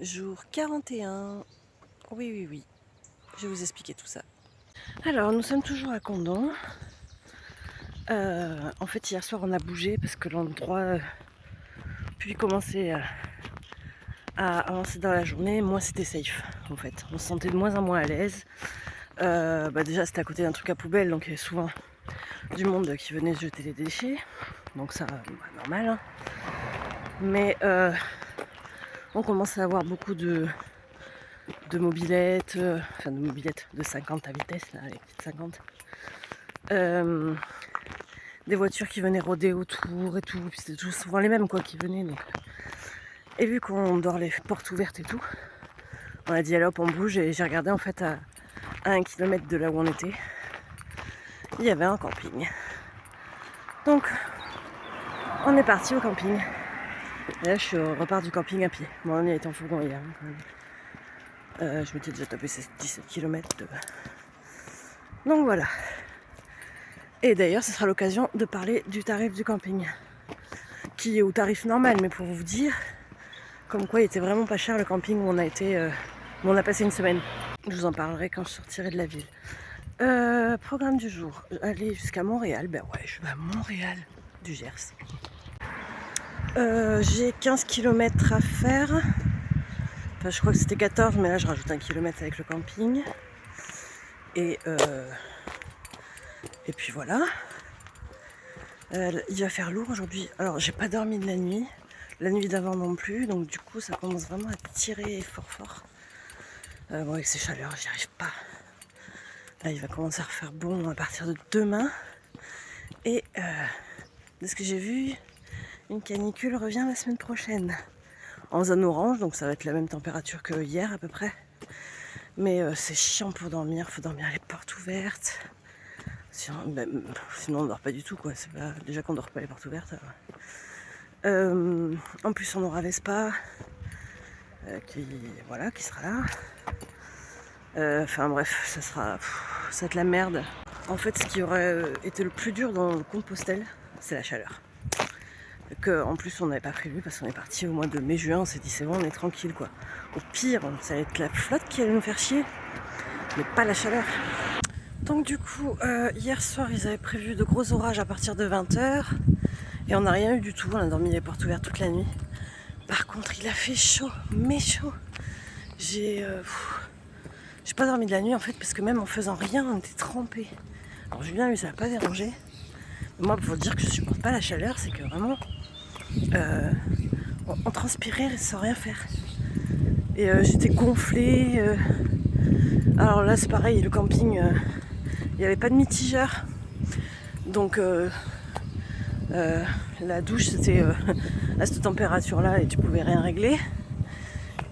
Jour 41. Oui, oui, oui. Je vais vous expliquer tout ça. Alors, nous sommes toujours à Condom. En fait, hier soir, on a bougé parce que l'endroit puis commencer à avancer dans la journée, moins c'était safe. En fait, on se sentait de moins en moins à l'aise. Déjà, c'était à côté d'un truc à poubelle, donc il y avait souvent du monde qui venait se jeter les déchets. Donc ça, normal. Hein. Mais on commençait à avoir beaucoup de mobylettes, de mobylettes de 50 à vitesse, là, les petites 50. Des voitures qui venaient rôder autour et tout, puis c'était toujours souvent les mêmes quoi qui venaient. Donc. Et vu qu'on dort les portes ouvertes et tout, on a dit allez hop on bouge et j'ai regardé en fait à 1 kilomètre de là où on était, il y avait un camping. Donc on est parti au camping. Et là je repars du camping à pied. Bon, on y a été en fourgon hier. Hein, quand même. Je m'étais déjà tapé 17 km. Donc voilà. Et d'ailleurs, ce sera l'occasion de parler du tarif du camping, qui est au tarif normal, mais pour vous dire, comme quoi il était vraiment pas cher le camping où on a été, où on a passé une semaine. Je vous en parlerai quand je sortirai de la ville. Programme du jour, aller jusqu'à Montréal. Ben ouais, je vais à Montréal du Gers. J'ai 15 km à faire. Enfin, je crois que c'était 14, mais là je rajoute 1 km avec le camping. Et puis voilà. Il va faire lourd aujourd'hui. Alors j'ai pas dormi de la nuit d'avant non plus, donc du coup ça commence vraiment à tirer fort fort. Bon, avec ces chaleurs, j'y arrive pas. Là il va commencer à refaire bon à partir de demain. Et de ce que j'ai vu, une canicule revient la semaine prochaine. En zone orange, donc ça va être la même température que hier à peu près. Mais c'est chiant pour dormir, faut dormir les portes ouvertes. Sinon on dort pas du tout quoi. C'est pas... Déjà qu'on dort pas les portes ouvertes. En plus on aura Vespa qui sera là. Enfin bref, ça va être la merde. En fait, ce qui aurait été le plus dur dans le Compostelle, c'est la chaleur. En plus on n'avait pas prévu parce qu'on est parti au mois de mai-juin, on s'est dit c'est bon, on est tranquille quoi. Au pire, ça allait être la flotte qui allait nous faire chier, mais pas la chaleur. Donc du coup, hier soir ils avaient prévu de gros orages à partir de 20h et on n'a rien eu du tout, on a dormi les portes ouvertes toute la nuit. Par contre il a fait chaud, mais chaud. J'ai pas dormi de la nuit en fait parce que même en faisant rien on était trempés. Alors Julien lui ça l'a pas dérangé. Moi pour dire que je supporte pas la chaleur, c'est que vraiment on transpirait sans rien faire. Et j'étais gonflée. Alors là c'est pareil, le camping, il n'y avait pas de mitigeur. Donc la douche c'était à cette température là et tu pouvais rien régler.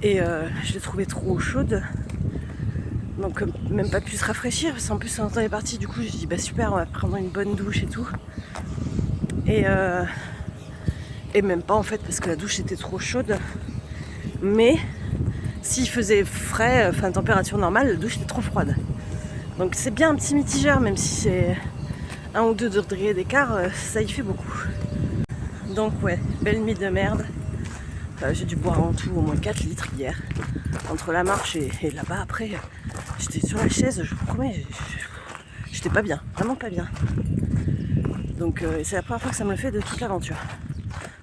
Et je l'ai trouvée trop chaude. Donc même pas pu se rafraîchir. Parce qu'en plus on est parti, du coup j'ai dit bah super, on va prendre une bonne douche et tout. Et même pas en fait parce que la douche était trop chaude. Mais s'il faisait frais, enfin température normale, la douche était trop froide. Donc c'est bien un petit mitigeur, même si c'est 1 ou 2 degrés d'écart, ça y fait beaucoup. Donc ouais, belle nuit de merde. J'ai dû boire en tout au moins 4 litres hier. Entre la marche et là-bas après, j'étais sur la chaise, je vous promets, j'étais pas bien, vraiment pas bien. Donc c'est la première fois que ça me le fait de toute l'aventure.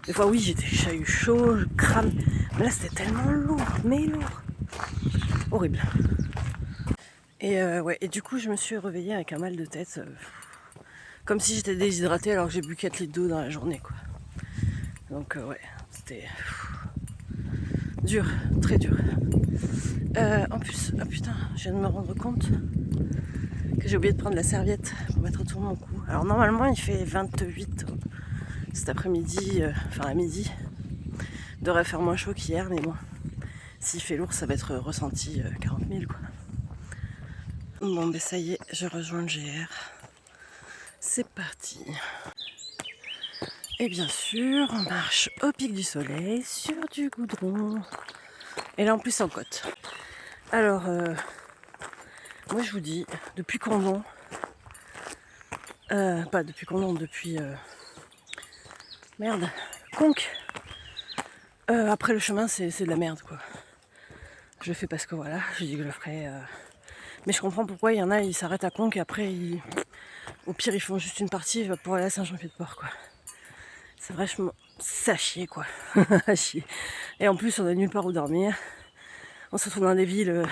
Des fois oui, j'ai eu chaud, je crame, mais là c'était tellement lourd, mais lourd. Horrible. Et ouais, et du coup je me suis réveillée avec un mal de tête. Comme si j'étais déshydratée alors que j'ai bu 4 litres d'eau dans la journée quoi. Donc ouais, c'était dur, très dur. En plus, ah putain, je viens de me rendre compte que j'ai oublié de prendre la serviette pour mettre autour de mon cou. Alors normalement il fait 28 cet après-midi, enfin à midi. Il devrait faire moins chaud qu'hier, mais bon, s'il fait lourd ça va être ressenti 40 000 quoi. Bon ben ça y est, je rejoins le GR. C'est parti. Et bien sûr, on marche au pic du soleil, sur du goudron. Et là en plus en côte. Alors, moi je vous dis, depuis Condom, pas depuis Condom, depuis... merde, Conques. Après le chemin c'est de la merde quoi. Je le fais parce que voilà, je dis que je le ferai. Mais je comprends pourquoi il y en a, ils s'arrêtent à Conques et après, au pire, ils font juste une partie pour aller à Saint-Jean-Pied-de-Port, quoi. C'est vachement... C'est à chier, quoi. À chier. Et en plus, on a nulle part où dormir. On se retrouve dans des villes...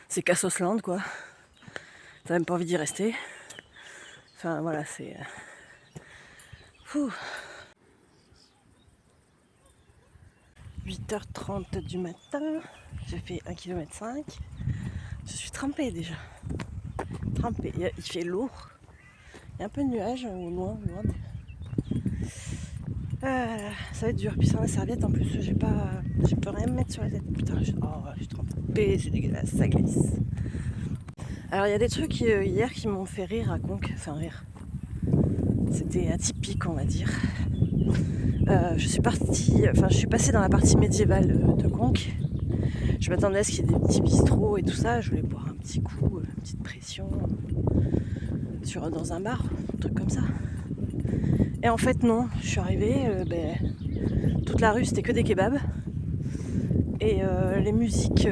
c'est Cassosland, quoi. T'as même pas envie d'y rester. Enfin, voilà, c'est... 8h30 du matin. J'ai fait 1,5 km. Je suis trempée déjà. Trempée. Il fait lourd. Il y a un peu de nuages au loin. Ça va être dur. Puis sans la serviette en plus, je peux rien me mettre sur la tête. Putain, je suis trempée, c'est dégueulasse, ça glisse. Alors il y a des trucs hier qui m'ont fait rire à Conques. Enfin rire. C'était atypique, on va dire. Je suis passée dans la partie médiévale de Conques. Je m'attendais à ce qu'il y ait des petits bistrots et tout ça. Je voulais boire un petit coup, une petite pression dans un bar, un truc comme ça. Et en fait non, je suis arrivée, toute la rue c'était que des kebabs. Et les musiques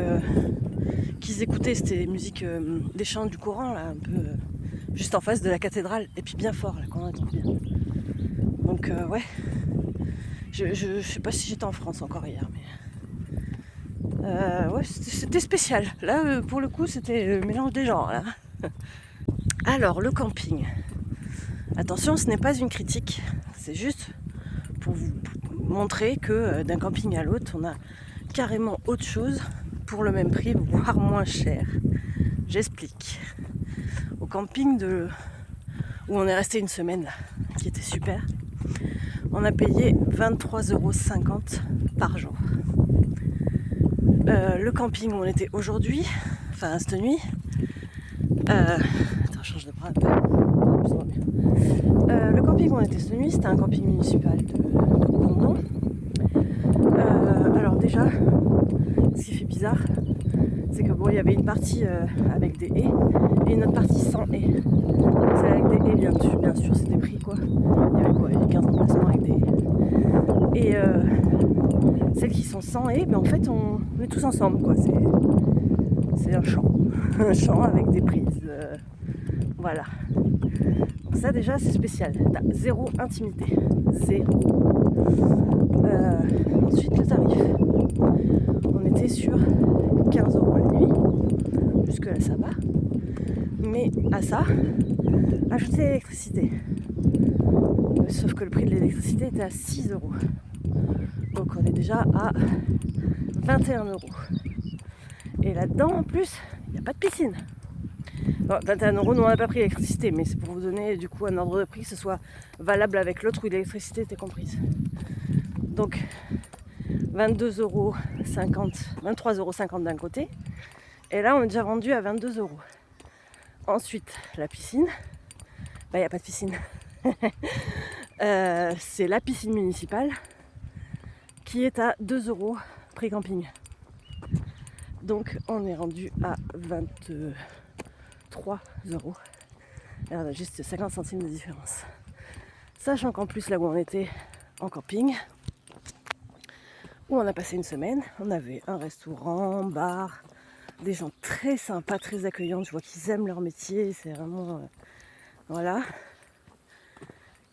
qu'ils écoutaient, c'était les musiques des chants du Coran, là, un peu juste en face de la cathédrale, et puis bien fort, là, quand on entend bien. Donc ouais, je sais pas si j'étais en France encore hier, mais ouais, c'était spécial. Là, pour le coup, c'était le mélange des genres, là. Alors, le camping. Attention, ce n'est pas une critique, c'est juste pour vous montrer que d'un camping à l'autre, on a carrément autre chose pour le même prix, voire moins cher. J'explique. Au camping où on est resté une semaine, là, qui était super, on a payé 23,50 € par jour. Le camping où on était aujourd'hui, enfin cette nuit, attends, je change de bras un peu. Le camping où on était cette nuit, c'était un camping municipal de Condom. Alors déjà, ce qui fait bizarre, c'est que bon, il y avait une partie avec des haies et une autre partie sans haies. Celle avec des haies, bien sûr, c'était pris quoi. Il y avait quoi, 15 emplacements avec des haies. Et celles qui sont sans haies, en fait, on est tous ensemble quoi. C'est un champ, un champ avec des prises. Voilà. Donc ça déjà c'est spécial. T'as zéro intimité, zéro. Ensuite le tarif. On était sur 15 € la nuit. Jusque là ça va. Mais à ça, ajouter l'électricité. Sauf que le prix de l'électricité était à 6 €. Donc on est déjà à 21 €. Et là-dedans en plus, il n'y a pas de piscine. Bon, 21 €, nous on n'a pas pris l'électricité, mais c'est pour vous donner du coup un ordre de prix que ce soit valable avec l'autre où l'électricité était comprise. Donc 23,50 € d'un côté, et là on est déjà vendu à 22 €. Ensuite, la piscine, il n'y a pas de piscine. C'est la piscine municipale qui est à 2 € prix camping. Donc on est rendu à 23 €. Et on a juste 50 centimes de différence. Sachant qu'en plus là où on était en camping, où on a passé une semaine, on avait un restaurant, bar, des gens très sympas, très accueillants. Je vois qu'ils aiment leur métier, c'est vraiment... voilà.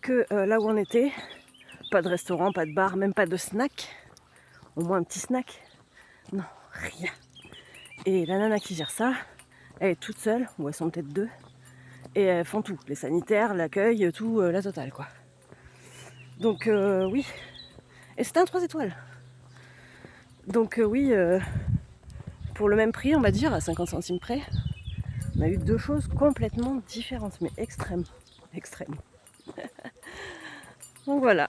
Que là où on était, pas de restaurant, pas de bar, même pas de snack. Au moins un petit snack. Non, rien. Et la nana qui gère ça, elle est toute seule, ou elles sont peut-être deux. Et elles font tout, les sanitaires, l'accueil, tout, la totale quoi. Donc oui. Et c'était un 3 étoiles. Donc oui, pour le même prix, on va dire, à 50 centimes près, on a eu deux choses complètement différentes, mais extrêmes. Extrêmes. Donc voilà.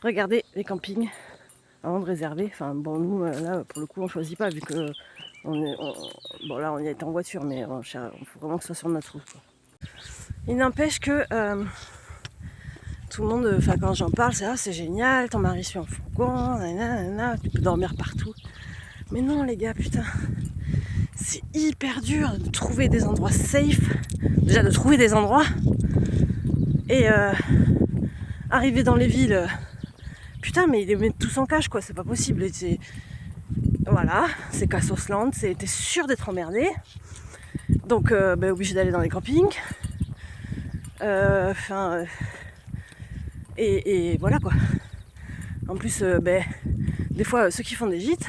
Regardez les campings avant de réserver. Enfin bon, nous là pour le coup on choisit pas vu que bon là on y a été en voiture, mais il faut vraiment que ce soit sur notre route quoi. Il n'empêche que tout le monde, enfin quand j'en parle, c'est génial, ton mari suit en fourgon, nanana, tu peux dormir partout. Mais non les gars, putain, c'est hyper dur de trouver des endroits safe. Déjà de trouver des endroits et arriver dans les villes, putain, mais ils les mettent tous en cage, quoi, c'est pas possible. Voilà, c'est Cassosland, t'es sûr d'être emmerdé. Donc, obligé d'aller dans les campings. Et voilà, quoi. En plus, des fois, ceux qui font des gîtes,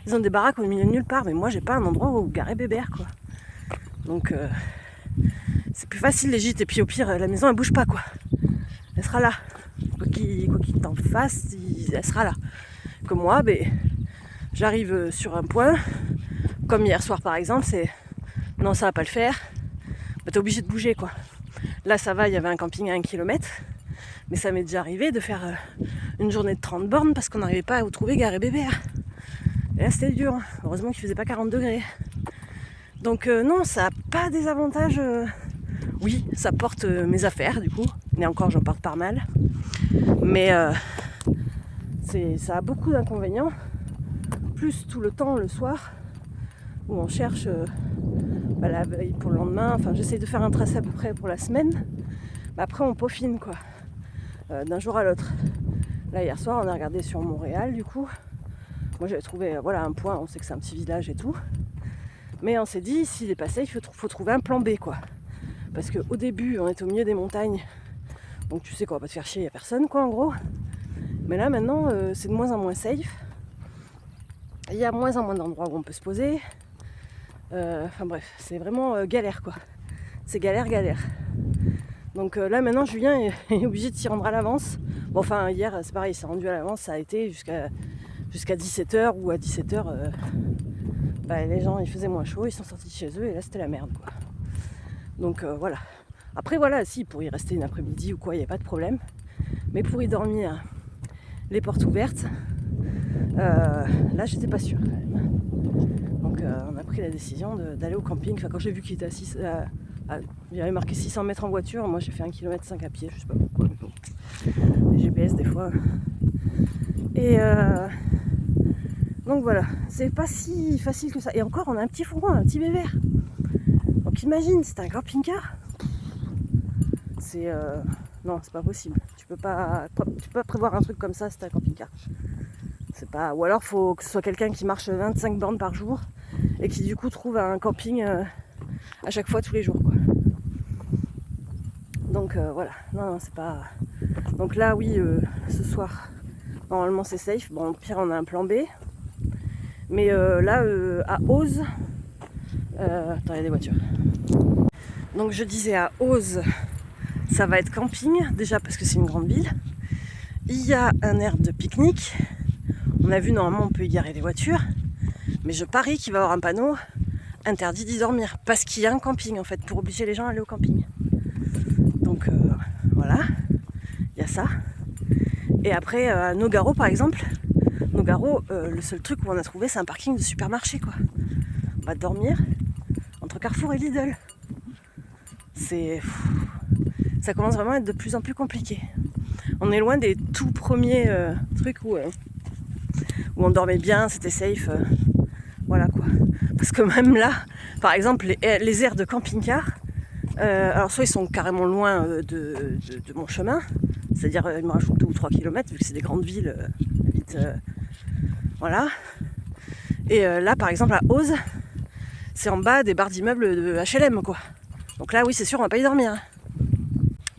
ils ont des baraques au milieu de nulle part, mais moi, j'ai pas un endroit où garer bébert, quoi. Donc, c'est plus facile les gîtes, et puis au pire, la maison, elle bouge pas, quoi. Elle sera là. Quoi qu'il t'en fasse, elle sera là. Comme moi, j'arrive sur un point, comme hier soir par exemple, c'est non, ça va pas le faire, t'es obligé de bouger, quoi. Là ça va, il y avait un camping à 1 km, mais ça m'est déjà arrivé de faire une journée de 30 bornes parce qu'on n'arrivait pas à où trouver garer bébert. Et là c'était dur, heureusement qu'il faisait pas 40 degrés. Donc non, ça n'a pas des avantages. Oui, ça porte mes affaires du coup, mais encore j'en porte pas mal. Mais ça a beaucoup d'inconvénients, plus tout le temps le soir où on cherche la veille pour le lendemain. Enfin, j'essaye de faire un tracé à peu près pour la semaine. Mais après, on peaufine, quoi, d'un jour à l'autre. Là, hier soir, on a regardé sur Montréal, du coup. Moi, j'avais trouvé un point, on sait que c'est un petit village et tout. Mais on s'est dit, s'il est passé, il faut trouver un plan B, quoi. Parce qu'au début, on est au milieu des montagnes. Donc tu sais qu'on va pas te faire chier, il n'y a personne, quoi, en gros. Mais là, maintenant, c'est de moins en moins safe. Il y a moins en moins d'endroits où on peut se poser. Enfin bref, c'est vraiment galère, quoi. C'est galère. Donc là maintenant Julien est obligé de s'y rendre à l'avance. Bon, enfin hier c'est pareil, il s'est rendu à l'avance, ça a été jusqu'à 17h ou à 17h les gens il faisait moins chaud, ils sont sortis de chez eux et là c'était la merde, quoi. Donc voilà. Après voilà, si pour y rester une après-midi ou quoi, il n'y a pas de problème. Mais pour y dormir les portes ouvertes, là j'étais pas sûre quand même. Donc on a pris la décision d'aller au camping. Enfin, quand j'ai vu qu'il était il avait marqué 600 mètres en voiture, moi j'ai fait 1,5 km à pied, je sais pas pourquoi. Les GPS des fois. Et donc voilà, c'est pas si facile que ça. Et encore, on a un petit fourgon, un petit bébert. Donc imagine, c'est un camping-car. Non, c'est pas possible. Tu peux pas prévoir un truc comme ça, c'est un camping-car. C'est pas. Ou alors faut que ce soit quelqu'un qui marche 25 bornes par jour et qui du coup trouve un camping à chaque fois tous les jours, quoi. Donc voilà, non, c'est pas. Donc là oui, ce soir, normalement c'est safe. Bon, au pire on a un plan B. Mais là à Oz, attends, il y a des voitures. Donc je disais à Oz, ça va être camping, déjà parce que c'est une grande ville. Il y a un aire de pique-nique. On a vu, normalement on peut y garer les voitures. Mais je parie qu'il va y avoir un panneau interdit d'y dormir. Parce qu'il y a un camping en fait, pour obliger les gens à aller au camping. Donc voilà, il y a ça. Et après, à Nogaro par exemple, le seul truc où on a trouvé, c'est un parking de supermarché, quoi. On va dormir entre Carrefour et Lidl. Ça commence vraiment à être de plus en plus compliqué. On est loin des tout premiers trucs où on dormait bien, c'était safe. Voilà, quoi. Parce que même là, par exemple, les aires de camping-car, alors soit ils sont carrément loin de mon chemin, c'est-à-dire ils me rajoutent 2 ou 3 km vu que c'est des grandes villes, vite, voilà. Et là par exemple à Oz, c'est en bas des barres d'immeubles de HLM, quoi. Donc là oui, c'est sûr, on va pas y dormir.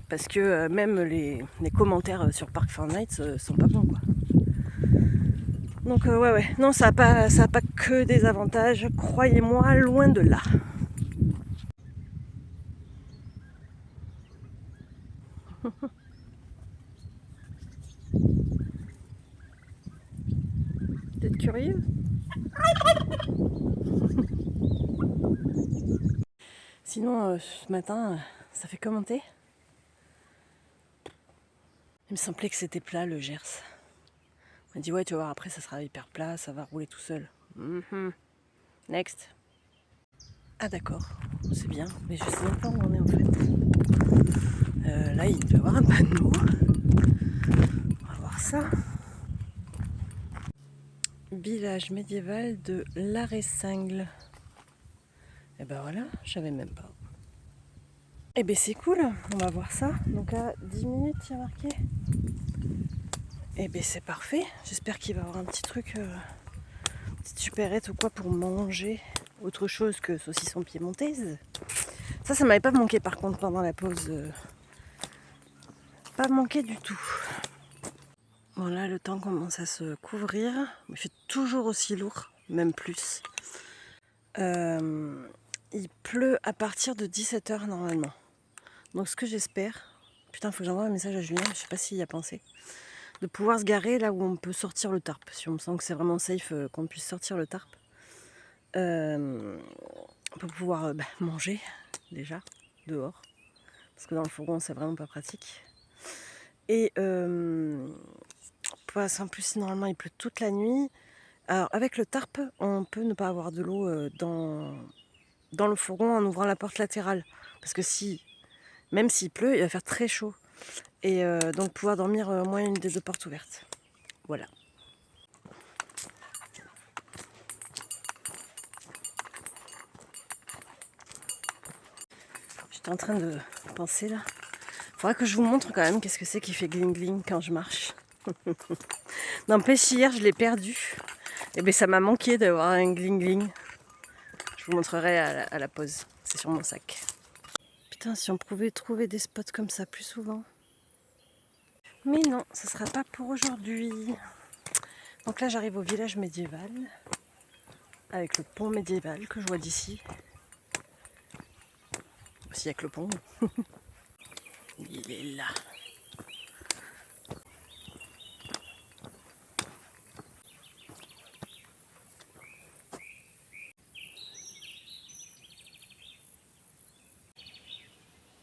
Parce que même les commentaires sur Park Fortnite sont pas bons, quoi. Donc ouais, non, ça a pas que des avantages, croyez-moi, loin de là. Peut-être curieux. Sinon, ce matin, ça fait commenter. Il me semblait que c'était plat, le Gers. On m'a dit, ouais, tu vas voir, après, ça sera hyper plat, ça va rouler tout seul. Next. Ah d'accord, c'est bien, mais je sais même pas où on est en fait. Là, il doit y avoir un panneau. On va voir ça. Village médiéval de Laressingle. Et ben voilà, je savais même pas. Et ben c'est cool, on va voir ça. Donc à 10 minutes, il y a marqué. Et ben c'est parfait. J'espère qu'il va y avoir un petit truc, petite supérette ou quoi pour manger autre chose que saucisson piémontaise. Ça m'avait pas manqué par contre pendant la pause. Pas manqué du tout. Bon là le temps commence à se couvrir. Il fait toujours aussi lourd, même plus. Il pleut à partir de 17h normalement. Donc ce que j'espère, putain faut que j'envoie un message à Julien, je sais pas s'il y a pensé, de pouvoir se garer là où on peut sortir le tarp. Si on me sent que c'est vraiment safe qu'on puisse sortir le tarp. Pour pouvoir manger déjà dehors. Parce que dans le fourgon c'est vraiment pas pratique. Et en plus normalement il pleut toute la nuit. Alors avec le tarp on peut ne pas avoir de l'eau dans le fourgon en ouvrant la porte latérale. Parce que même s'il pleut, il va faire très chaud. Et donc pouvoir dormir au moins une des deux portes ouvertes. Voilà. J'étais en train de penser là. Faudrait que je vous montre quand même qu'est-ce que c'est qui fait gling gling quand je marche. N'empêche, hier je l'ai perdu. Et bien ça m'a manqué d'avoir un gling gling. Je vous montrerai à la pause. C'est sur mon sac. Putain, si on pouvait trouver des spots comme ça plus souvent. Mais non, ce sera pas pour aujourd'hui. Donc là j'arrive au village médiéval. Avec le pont médiéval que je vois d'ici. Aussi avec le pont. Il est là.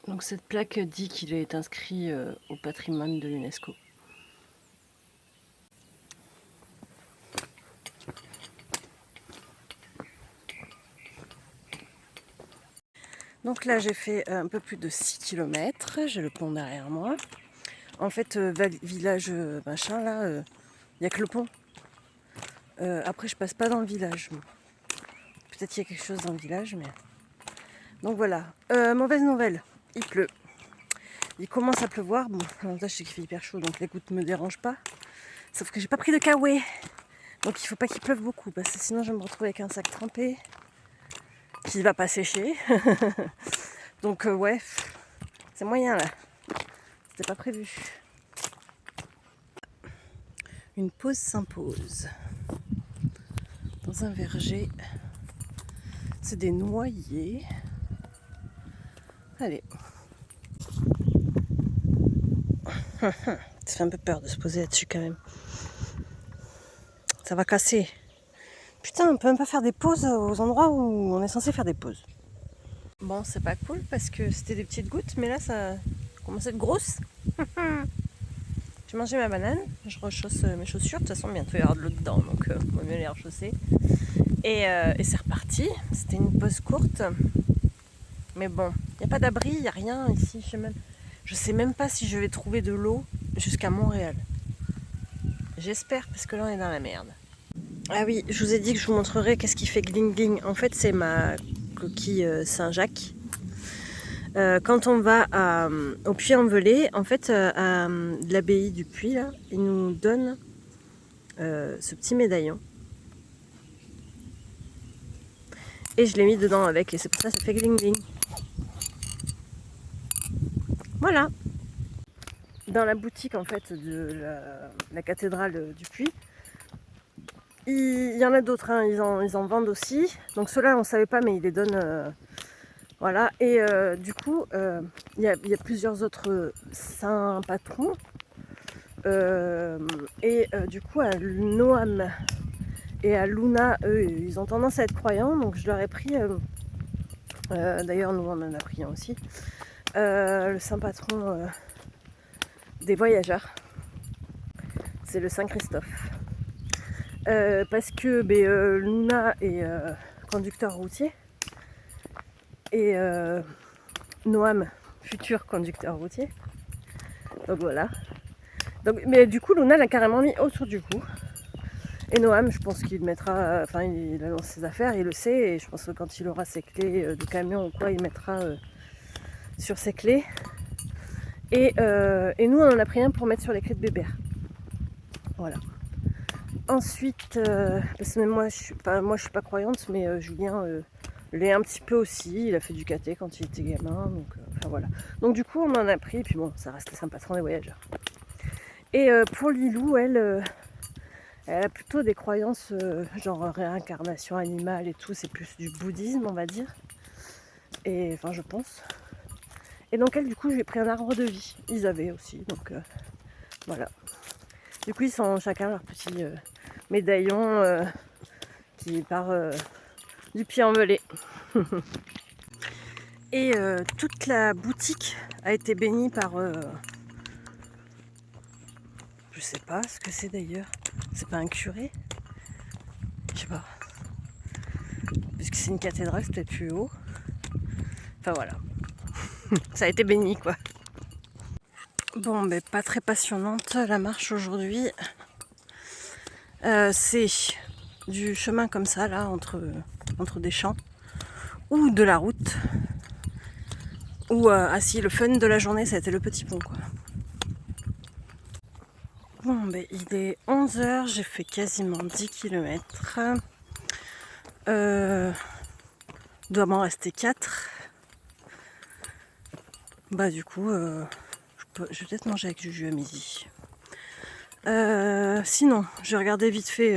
Donc cette plaque dit qu'il est inscrit au patrimoine de l'UNESCO. Donc là j'ai fait un peu plus de 6 km, j'ai le pont derrière moi. En fait village machin là, il n'y a que le pont. Après je passe pas dans le village. Peut-être qu'il y a quelque chose dans le village mais... Donc voilà, mauvaise nouvelle, il pleut. Il commence à pleuvoir, bon l'avantage c'est qu'il fait hyper chaud donc les gouttes ne me dérangent pas. Sauf que j'ai pas pris de kawaii. Donc il faut pas qu'il pleuve beaucoup parce que sinon je vais me retrouver avec un sac trempé qui va pas sécher. Donc ouais, c'est moyen là. C'était pas prévu. Une pause s'impose. Dans un verger. C'est des noyers. Allez. Ça fait un peu peur de se poser là-dessus quand même. Ça va casser. Putain, on peut même pas faire des pauses aux endroits où on est censé faire des pauses. Bon, c'est pas cool parce que c'était des petites gouttes, mais là ça commence à être grosse. J'ai mangé ma banane, je rechausse mes chaussures. De toute façon, bientôt il y aura de l'eau dedans, donc on va mieux les rechausser. Et c'est reparti. C'était une pause courte. Mais bon, il n'y a pas d'abri, il n'y a rien ici. Je sais même pas si je vais trouver de l'eau jusqu'à Montréal. J'espère, parce que là on est dans la merde. Ah oui, je vous ai dit que je vous montrerai qu'est-ce qui fait gling gling. En fait, c'est ma coquille Saint-Jacques. Quand on va au Puy-en-Velay, en fait, à l'abbaye du Puy, là, ils nous donnent ce petit médaillon. Et je l'ai mis dedans avec, et c'est pour ça que ça fait gling gling. Voilà. Dans la boutique en fait de la cathédrale du Puy, il y en a d'autres, hein, ils en vendent aussi. Donc ceux-là on ne savait pas mais ils les donnent. Voilà. Et du coup il y a plusieurs autres saints patrons. Et du coup à Noam et à Luna, eux ils ont tendance à être croyants. Donc je leur ai pris, d'ailleurs nous on en a pris un aussi, le saint patron des voyageurs. C'est le Saint-Christophe. Parce que Luna est conducteur routier et Noam, futur conducteur routier. Donc voilà. Donc, mais du coup, Luna l'a carrément mis autour du cou. Et Noam, je pense qu'il mettra, enfin, il a dans ses affaires, il le sait. Et je pense que quand il aura ses clés de camion ou quoi, il mettra sur ses clés. Et nous, on en a pris un pour mettre sur les clés de Bébert. Voilà. Ensuite, parce que même moi je suis pas croyante, mais Julien l'est un petit peu aussi. Il a fait du caté quand il était gamin, donc enfin voilà. Donc du coup on en a pris, et puis bon, ça reste sympa de prendre des voyageurs. Et pour Lilou, elle a plutôt des croyances genre réincarnation animale et tout, c'est plus du bouddhisme on va dire. Et enfin je pense. Et donc elle du coup j'ai pris un arbre de vie. Ils avaient aussi, donc voilà. Du coup ils sont chacun leur petit médaillon qui part du pied envolé. Et toute la boutique a été bénie par je sais pas ce que c'est d'ailleurs. C'est pas un curé? Je sais pas. Puisque c'est une cathédrale, c'est peut-être plus haut. Enfin voilà. Ça a été béni quoi. Bon, mais pas très passionnante la marche aujourd'hui. C'est du chemin comme ça là, entre des champs. Ou de la route. Ou ah si, le fun de la journée, ça a été le petit pont quoi. Bon, ben il est 11h, j'ai fait quasiment 10 km. Doit m'en rester 4. Bah du coup, je vais peut-être manger avec Juju à midi. Sinon, j'ai regardé vite fait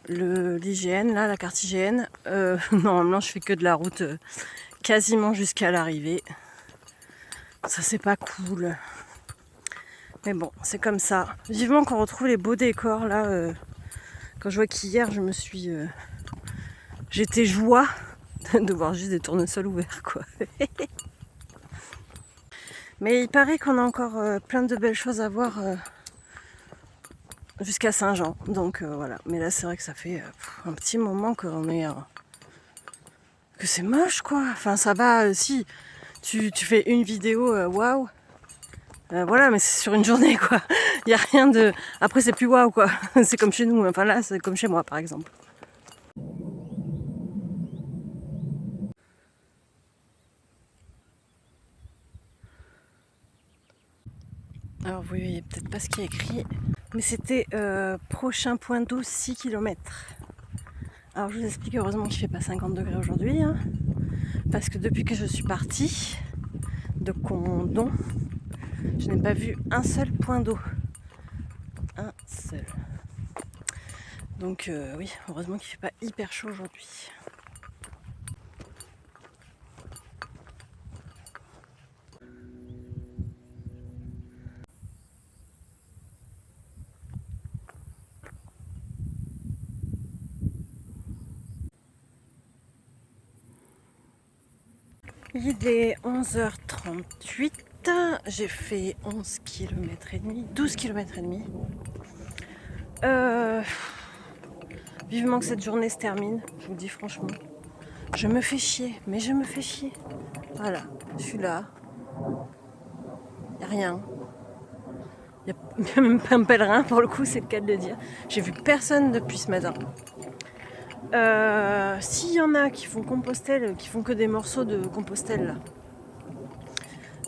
l'IGN, là, la carte IGN. Normalement, je fais que de la route quasiment jusqu'à l'arrivée. Ça, c'est pas cool. Mais bon, c'est comme ça. Vivement qu'on retrouve les beaux décors, là. Quand je vois qu'hier, j'étais joie de voir juste des tournesols ouverts, quoi. Mais il paraît qu'on a encore plein de belles choses à voir jusqu'à Saint-Jean. Donc voilà. Mais là, c'est vrai que ça fait un petit moment qu'on est... que c'est moche, quoi. Enfin, ça va, si tu fais une vidéo, waouh. Voilà, mais c'est sur une journée, quoi. Il n'y a rien de... Après, c'est plus waouh, quoi. C'est comme chez nous. Enfin là, c'est comme chez moi, par exemple. Alors, vous voyez peut-être pas ce qui est écrit. Mais c'était prochain point d'eau 6 km. Alors, je vous explique, heureusement qu'il ne fait pas 50 degrés aujourd'hui. Hein, parce que depuis que je suis partie de Condon, je n'ai pas vu un seul point d'eau. Un seul. Donc oui, heureusement qu'il ne fait pas hyper chaud aujourd'hui. Il est 11h38, j'ai fait 11 km et demi, 12 km et demi. Vivement que cette journée se termine, je vous le dis franchement. Je me fais chier, mais je me fais chier. Voilà, je suis là. Il n'y a rien. Il n'y a même pas un pèlerin, pour le coup, c'est le cas de le dire. J'ai vu personne depuis ce matin. S'il y en a qui font Compostelle, qui font que des morceaux de Compostelle, là,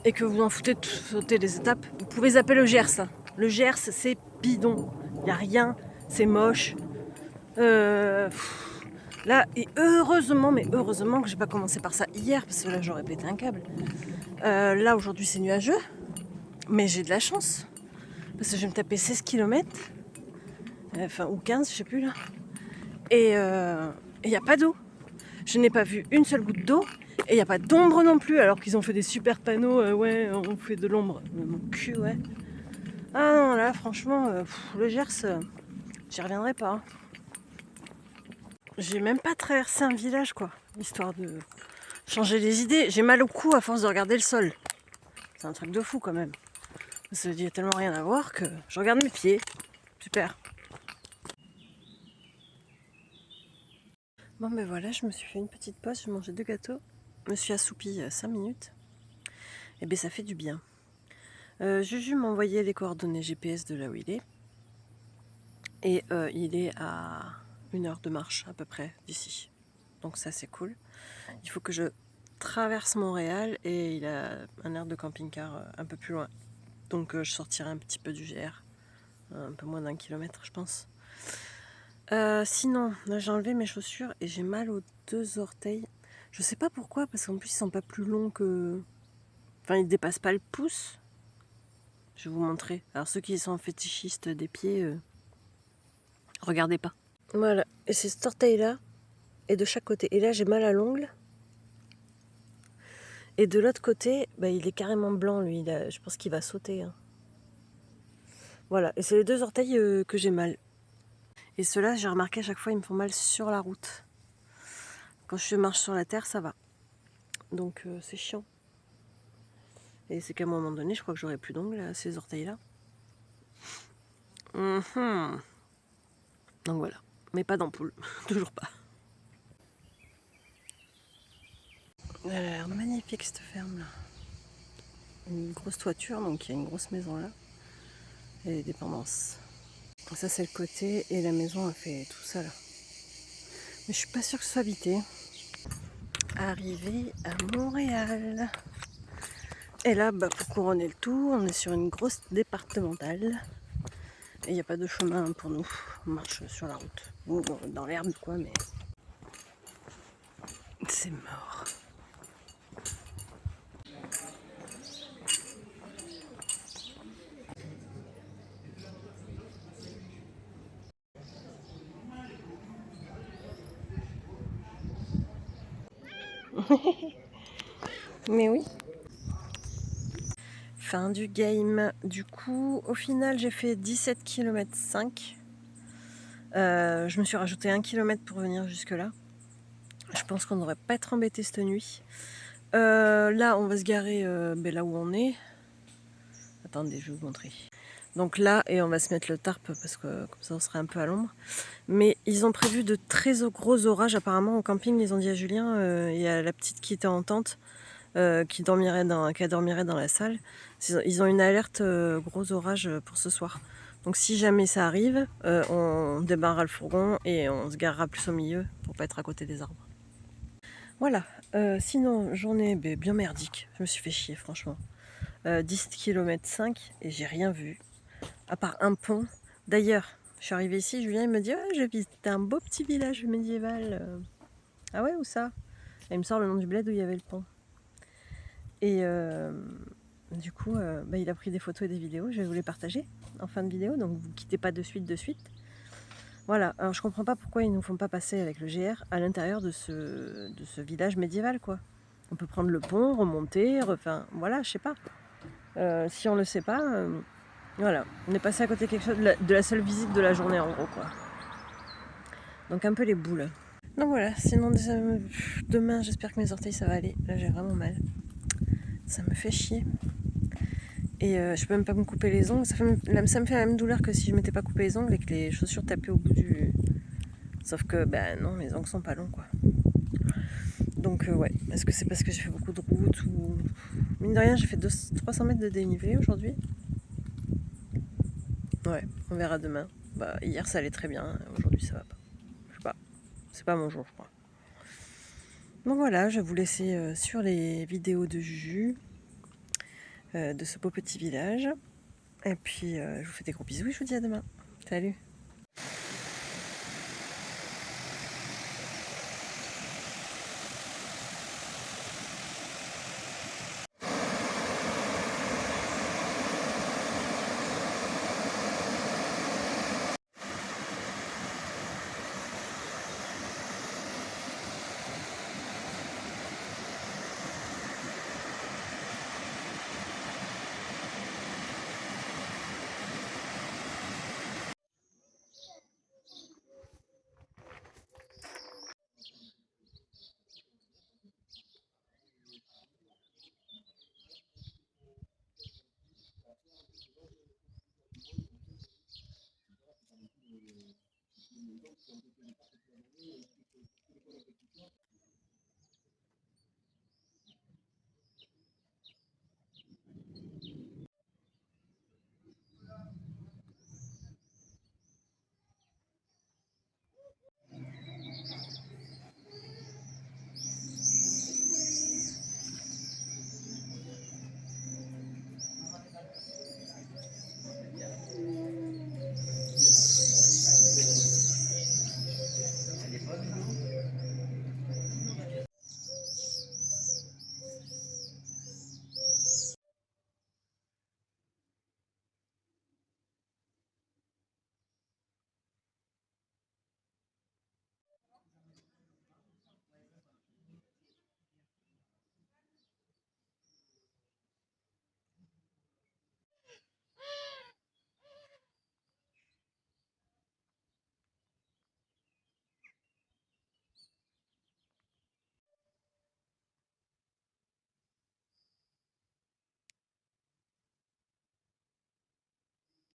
et que vous en foutez de sauter les étapes, vous pouvez zapper le Gers. Le Gers, c'est bidon. Il n'y a rien, c'est moche. Là, et heureusement, mais heureusement que j'ai pas commencé par ça hier, parce que là j'aurais pété un câble. Là aujourd'hui c'est nuageux, mais j'ai de la chance. Parce que je vais me taper 16 km, enfin ou 15, je sais plus là. Et il n'y a pas d'eau. Je n'ai pas vu une seule goutte d'eau. Et il n'y a pas d'ombre non plus, alors qu'ils ont fait des super panneaux, ouais, on fait de l'ombre. Mon cul, ouais. Ah non, là, franchement, le Gers, j'y reviendrai pas. Hein. J'ai même pas traversé un village, quoi, histoire de changer les idées. J'ai mal au cou à force de regarder le sol. C'est un truc de fou, quand même. Parce qu'il y a tellement rien à voir que je regarde mes pieds. Super. Bon, ben voilà, je me suis fait une petite pause, j'ai mangé 2 gâteaux. Je me suis assoupie 5 minutes. Et ben ça fait du bien. Juju m'a envoyé les coordonnées GPS de là où il est. Et il est à 1 heure de marche à peu près d'ici. Donc ça c'est cool. Il faut que je traverse Montréal et il a un aire de camping-car un peu plus loin. Donc je sortirai un petit peu du GR un peu moins d'1 kilomètre je pense. Sinon, là j'ai enlevé mes chaussures et j'ai mal aux 2 orteils. Je sais pas pourquoi, parce qu'en plus ils sont pas plus longs que... Enfin, ils dépassent pas le pouce. Je vais vous montrer. Alors ceux qui sont fétichistes des pieds, regardez pas. Voilà, et c'est cet orteil-là, et de chaque côté. Et là j'ai mal à l'ongle. Et de l'autre côté, bah, il est carrément blanc lui, je pense qu'il va sauter. Hein. Voilà, et c'est les 2 orteils que j'ai mal. Et ceux-là, j'ai remarqué à chaque fois, ils me font mal sur la route. Quand je marche sur la terre, ça va. Donc c'est chiant. Et c'est qu'à un moment donné, je crois que j'aurai plus d'ongles à ces orteils-là. Donc voilà. Mais pas d'ampoule. Toujours pas. Elle a l'air magnifique cette ferme là. Une grosse toiture, donc il y a une grosse maison là. Et les dépendances. Ça c'est le côté et la maison a fait tout ça là. Mais je suis pas sûre que ce soit habité. Arrivé à Montréal. Et là, bah, pour couronner le tout, on est sur une grosse départementale. Et il n'y a pas de chemin pour nous. On marche sur la route. Ou bon, dans l'herbe quoi, mais... C'est mort. Mais oui. Fin du game. Du coup, au final, j'ai fait 17 km 5. Je me suis rajouté 1 km pour venir jusque là. Je pense qu'on ne devrait pas être embêté cette nuit. Là, on va se garer là où on est. Attendez, je vais vous montrer. Donc là, et on va se mettre le tarp parce que comme ça on sera un peu à l'ombre. Mais ils ont prévu de très gros orages apparemment au camping. Ils ont dit à Julien, il y a la petite qui était en tente, qui dormirait dans la salle. Ils ont une alerte gros orage pour ce soir. Donc si jamais ça arrive, on débarrera le fourgon et on se garera plus au milieu pour pas être à côté des arbres. Voilà, sinon journée bien merdique, je me suis fait chier franchement. 10 km 5 et j'ai rien vu, à part un pont. D'ailleurs, je suis arrivée ici, Julien il me dit j'ai visité un beau petit village médiéval. Ah ouais, où ça? Et il me sort le nom du bled où il y avait le pont. Et du coup, il a pris des photos et des vidéos, je vais vous les partager en fin de vidéo, donc vous quittez pas de suite. Voilà, alors je comprends pas pourquoi ils nous font pas passer avec le GR à l'intérieur de ce village médiéval quoi. On peut prendre le pont, remonter, enfin voilà, je sais pas. Si on le sait pas, voilà, on est passé à côté de quelque chose de la seule visite de la journée en gros quoi. Donc un peu les boules. Donc voilà, sinon demain j'espère que mes orteils ça va aller. Là j'ai vraiment mal. Ça me fait chier. Et je peux même pas me couper les ongles. Ça me fait la même douleur que si je m'étais pas coupé les ongles et que les chaussures tapaient au bout du... Sauf que non, mes ongles sont pas longs quoi. Donc ouais, est-ce que c'est parce que j'ai fait beaucoup de route ou... Mine de rien, j'ai fait 300 mètres de dénivelé aujourd'hui. Ouais, on verra demain. Hier ça allait très bien, aujourd'hui ça va pas. Je sais pas, c'est pas mon jour je crois. Donc voilà, je vais vous laisser sur les vidéos de Juju, de ce beau petit village. Et puis je vous fais des gros bisous et je vous dis à demain. Salut!